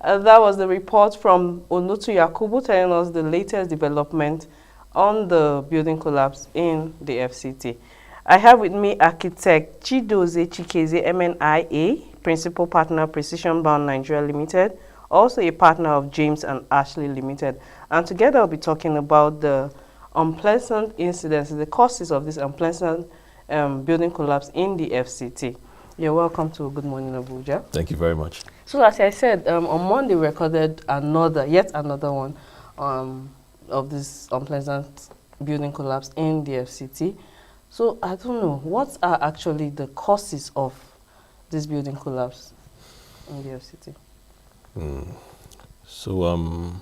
That was the report from Onutu Yakubu telling us the latest development on the building collapse in the FCT. I have with me architect Chidoze Chikeze MNIA, principal partner Precision Bound Nigeria Limited, also a partner of James and Ashley Limited. And together we'll be talking about the unpleasant incidents, the causes of this unpleasant building collapse in the FCT. You're welcome to Good Morning Abuja. Thank you very much. So as I said, on Monday we recorded yet another one of this unpleasant building collapse in the FCT. So I don't know, what are actually the causes of this building collapse in the FCT? So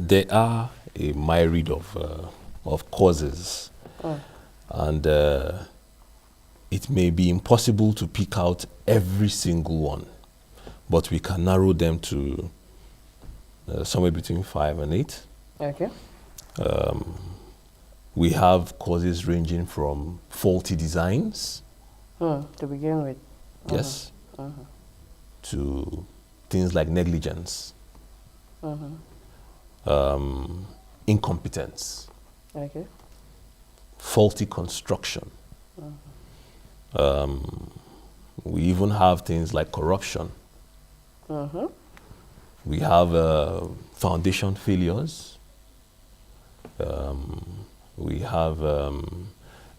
there are a myriad of causes, and it may be impossible to pick out every single one, but we can narrow them to somewhere between 5 and 8. Okay. We have causes ranging from faulty designs, To begin with. yes, to things like negligence, incompetence, Okay. faulty construction. We even have things like corruption. We have foundation failures. We have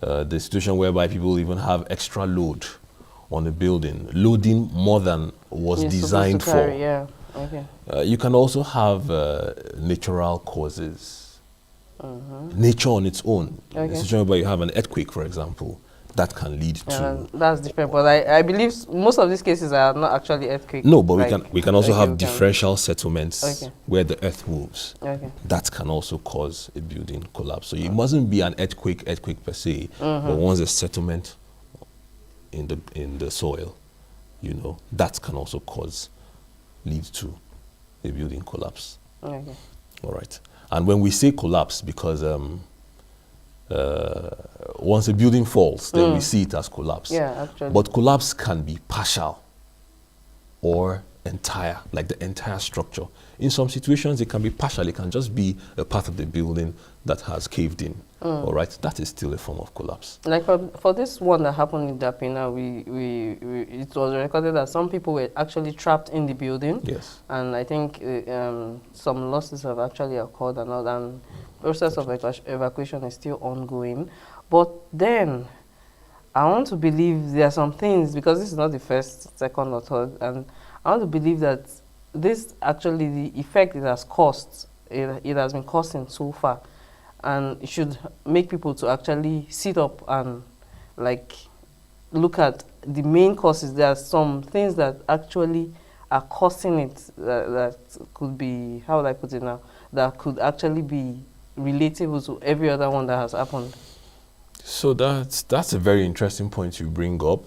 the situation whereby people even have extra load on the building, loading more than was designed for. Carry, yeah. Okay. You can also have natural causes. Nature on its own. Okay. The situation where you have an earthquake, for example, that can lead to... That's different, but I believe most of these cases are not actually earthquake. No, but we can also have differential settlements Okay. where the earth moves. Okay. That can also cause a building collapse. So it mustn't be an earthquake per se, but once a settlement in the soil, that can also lead to a building collapse. Okay. All right. And when we say collapse, because once a building falls, then we see it as collapse. Yeah, actually. But collapse can be partial or entire, like the entire structure. In some situations, it can be partial. It can just be a part of the building that has caved in. All right, that is still a form of collapse. Like for this one that happened in Dapina, it was recorded that some people were actually trapped in the building. Yes. And I think some losses have actually occurred and all, and process of evacuation is still ongoing. But then I want to believe there are some things, because this is not the first, second or third, and I want to believe that this actually, the effect it has caused, it has been causing so far, and it should make people to actually sit up and like look at the main causes. There are some things that actually are causing it that could be, how would I put it now, that could actually be relatable to every other one that has happened. So that's a very interesting point you bring up.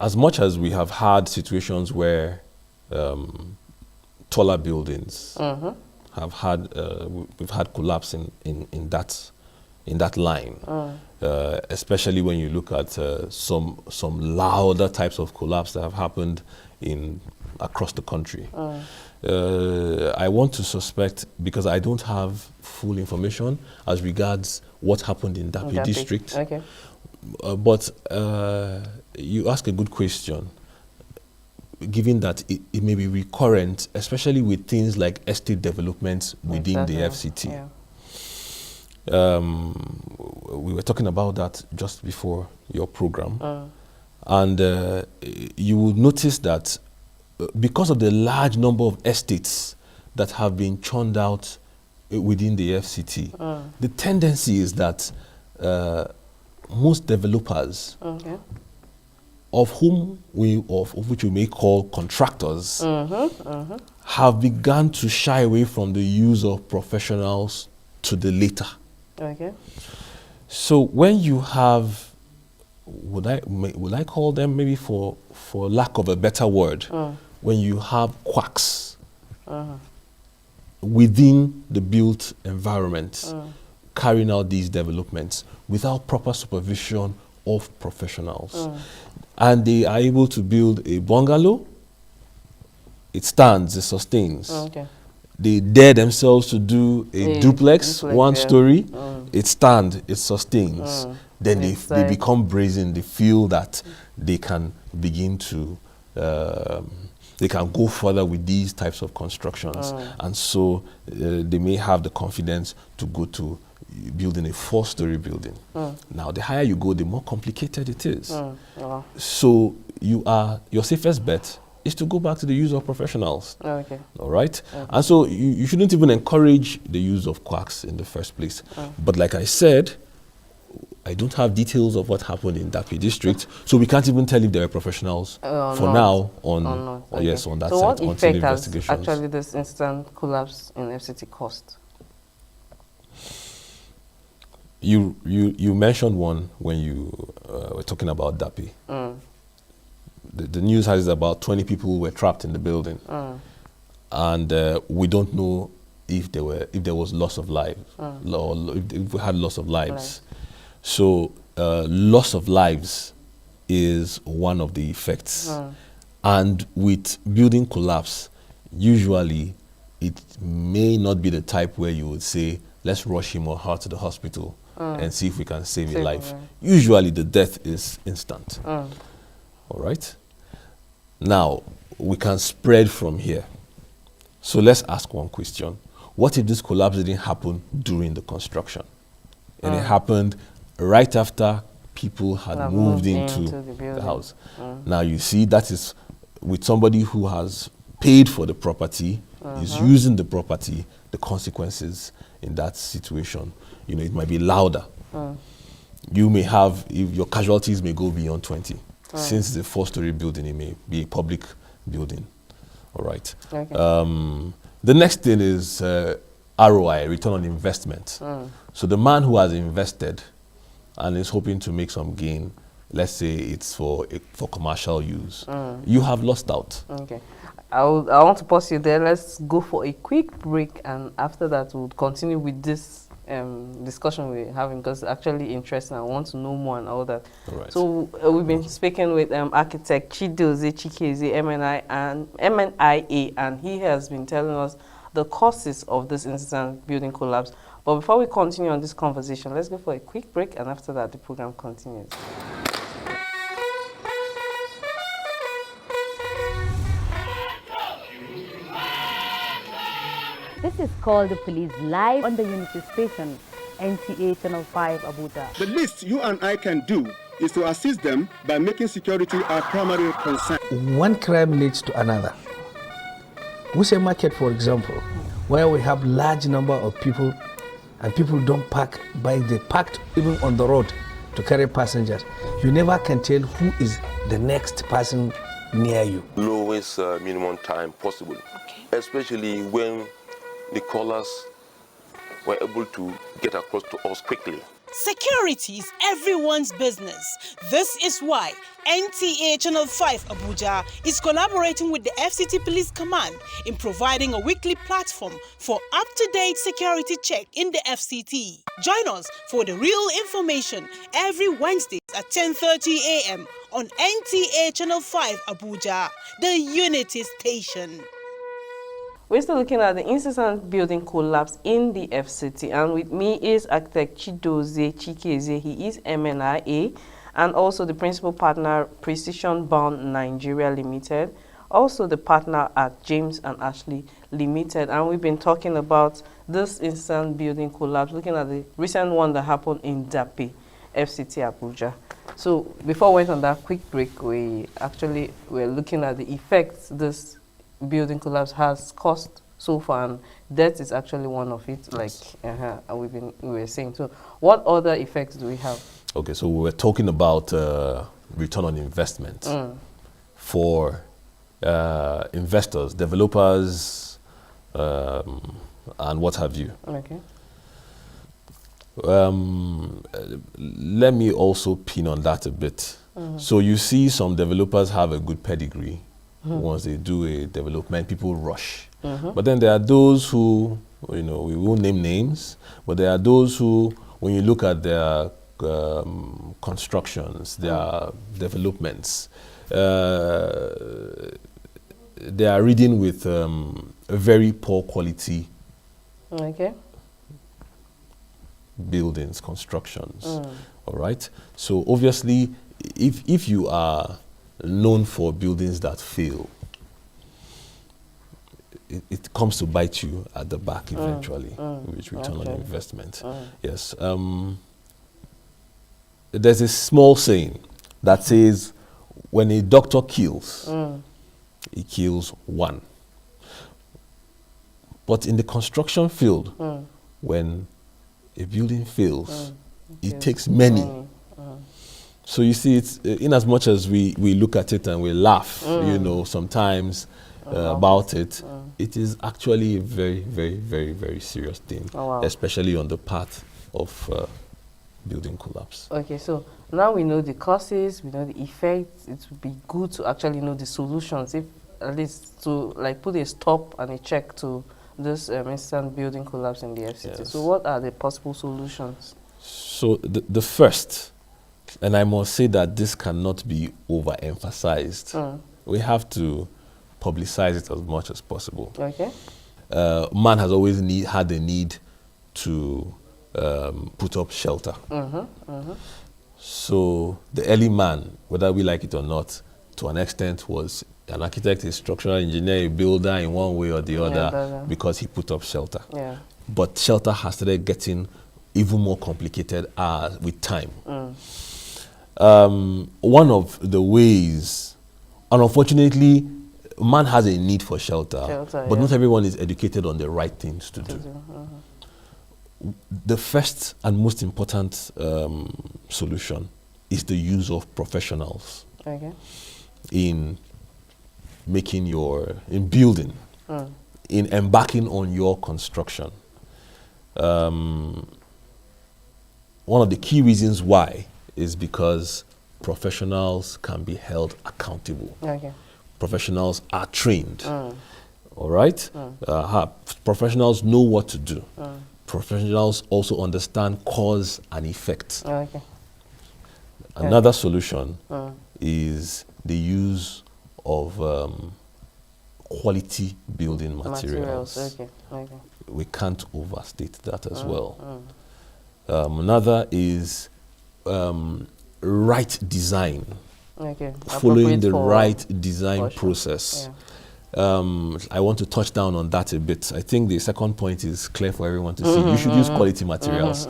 As much as we have had situations where taller buildings have had we've had collapse in that line, especially when you look at some louder types of collapse that have happened across the country. I want to suspect, because I don't have full information as regards what happened in Dapi district. Okay. But you ask a good question, given that it may be recurrent, especially with things like estate development within the FCT. Yeah. We were talking about that just before your program. And you will notice that because of the large number of estates that have been churned out within the FCT, the tendency is that most developers, of which we may call contractors, have begun to shy away from the use of professionals to the later. Okay. So when you have, would I call them, maybe for lack of a better word, when you have quacks within the built environment carrying out these developments without proper supervision of professionals, and they are able to build a bungalow, it stands, it sustains. Okay. They dare themselves to do a duplex, one yeah. story, it stands, it sustains. Then they Inside. become brazen, they feel that they can begin to, they can go further with these types of constructions. And so they may have the confidence to go to building a 4-story building. Now, the higher you go, the more complicated it is. Yeah. So your safest bet is to go back to the use of professionals. Okay. All right? And so you shouldn't even encourage the use of quacks in the first place. But like I said, I don't have details of what happened in Dapi district, so we can't even tell if there were professionals for now on, yes, on that so side what until effect investigations. has actually this instant collapse in FCT cost? You mentioned one when you were talking about Dapi. The news has about 20 people who were trapped in the building, and we don't know if there was loss of lives, or if we had loss of lives. So loss of lives is one of the effects, and with building collapse, usually it may not be the type where you would say, let's rush him or her to the hospital and see if we can save a life. Usually the death is instant. All right? Now, we can spread from here. So let's ask one question. What if this collapse didn't happen during the construction? And it happened right after people had moved into the house. Now, you see, that is with somebody who has paid for the property, is using the property, the consequences in that situation, it might be louder. You may have, if your casualties may go beyond 20. Since it's a 4-story building, it may be a public building. All right. Okay. The next thing is ROI, return on investment. So the man who has invested and is hoping to make some gain, let's say it's for commercial use, you have lost out. Okay. I want to pause you there. Let's go for a quick break, and after that we'll continue with this discussion we're having, because it's actually interesting. I want to know more and all that. All right. So we've been speaking with architect Chidozie Chikeze, MNIA, and he has been telling us the causes of this instant building collapse. But before we continue on this conversation, let's go for a quick break, and after that the program continues. This is called The Police, live on the Unity Station, NTA Channel 5, Abuja. The least you and I can do is to assist them by making security our primary concern. One crime leads to another. Wuse Market, for example, where we have large number of people and people don't park, but they parked even on the road to carry passengers. You never can tell who is the next person near you. Lowest minimum time possible, especially when the callers were able to get across to us quickly. Security is everyone's business. This is why NTA Channel 5 Abuja is collaborating with the FCT Police Command in providing a weekly platform for up-to-date security check in the FCT. Join us for the real information every Wednesday at 10:30 a.m. on NTA Channel 5 Abuja, the Unity Station. We're still looking at the incessant building collapse in the FCT, and with me is architect Chidozie Chikeze. He is MNIA and also the principal partner, Precision Bound Nigeria Limited, also the partner at James and Ashley Limited. And we've been talking about this incessant building collapse, looking at the recent one that happened in Dapi, FCT Abuja. So before we went on that quick break, we actually were looking at the effects this building collapse has cost so far, and death is actually one of it, like we were saying. So what other effects do we have? Okay, so we were talking about return on investment for investors, developers, and what have you. Okay. Let me also pin on that a bit. So you see some developers have a good pedigree. Once they do a development, people rush. But then there are those who, we won't name names, but there are those who, when you look at their constructions, their developments. They are reading with a very poor quality Okay. buildings, constructions. All right. So obviously, if you are known for buildings that fail, it comes to bite you at the back eventually, which return on investment. Yes. There's a small saying that says, when a doctor kills, he kills one. But in the construction field, when a building fails, it takes many. So you see, it's in as much as we look at it and we laugh, you know, sometimes about it, it is actually a very, very, very, very serious thing, especially on the path of building collapse. Okay, so now we know the causes, we know the effects. It would be good to actually know the solutions, if at least to like put a stop and a check to this instant building collapse in the FCT. Yes. So what are the possible solutions? So the first, and I must say that this cannot be overemphasized, we have to publicize it as much as possible. Okay. Man has always had a need to put up shelter. So the early man, whether we like it or not, to an extent was an architect, a structural engineer, a builder in one way or the other, because he put up shelter. Yeah. But shelter has started getting even more complicated with time. One of the ways, and unfortunately, man has a need for shelter, but not everyone is educated on the right things to do. The first and most important solution is the use of professionals in making in building, in embarking on your construction. One of the key reasons why is because professionals can be held accountable. Professionals are trained. All right? Professionals know what to do. Professionals also understand cause and effect. Another solution is the use of quality building materials. We can't overstate that as well. Another is right design. Following the right design process. I want to touch down on that a bit. I think the second point is clear for everyone to see. You should use quality materials.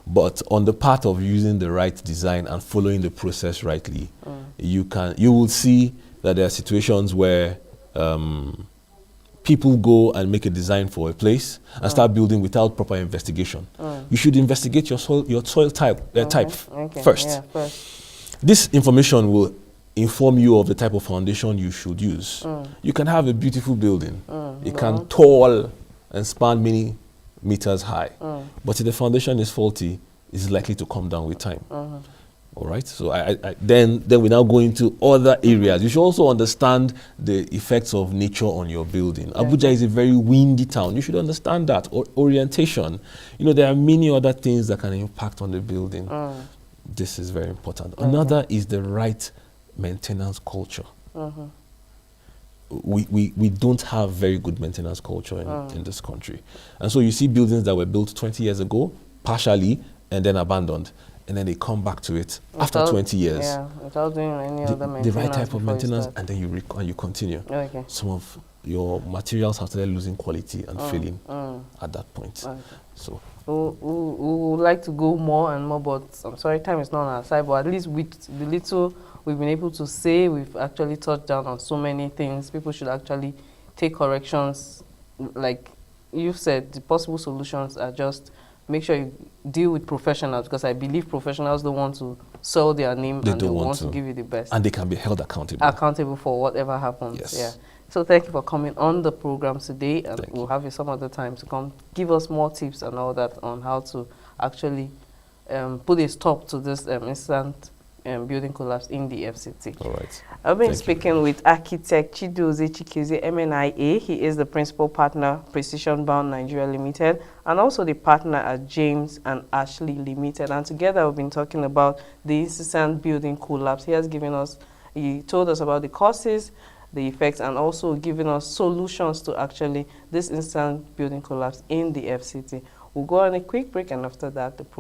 But on the part of using the right design and following the process rightly, you will see that there are situations where people go and make a design for a place and start building without proper investigation. You should investigate your soil type first. This information will inform you of the type of foundation you should use. You can have a beautiful building. It can tall and span many meters high. But if the foundation is faulty, it's likely to come down with time. All right. So then we now go into other areas. You should also understand the effects of nature on your building. Abuja is a very windy town. You should understand that. Orientation. You know, there are many other things that can impact on the building. This is very important. Another is the right maintenance culture. We don't have very good maintenance culture in this country. And so you see buildings that were built 20 years ago, partially, and then abandoned. And then they come back to it after 20 years. Yeah, without doing any other maintenance. The right type of maintenance, and then you continue. Some of your materials have started losing quality and failing at that point. So we would like to go more and more, but I'm sorry, time is not on our side. But at least with the little we've been able to say, we've actually touched down on so many things. People should actually take corrections. Like you've said, the possible solutions are just make sure you deal with professionals, because I believe professionals don't want to sell their name and they want to give you the best. And they can be held accountable. Accountable for whatever happens. Yes. Yeah. So thank you for coming on the program today, and we'll have you some other time to come give us more tips and all that on how to actually put a stop to this instant building collapse in the FCT. All right. I've been Thank you. speaking with architect Chidozie Chikeze, MNIA. He is the principal partner, Precision Bound Nigeria Limited, and also the partner at James and Ashley Limited. And together we've been talking about the incessant building collapse. He told us about the causes, the effects, and also giving us solutions to actually this instant building collapse in the FCT. We'll go on a quick break, and after that, the program.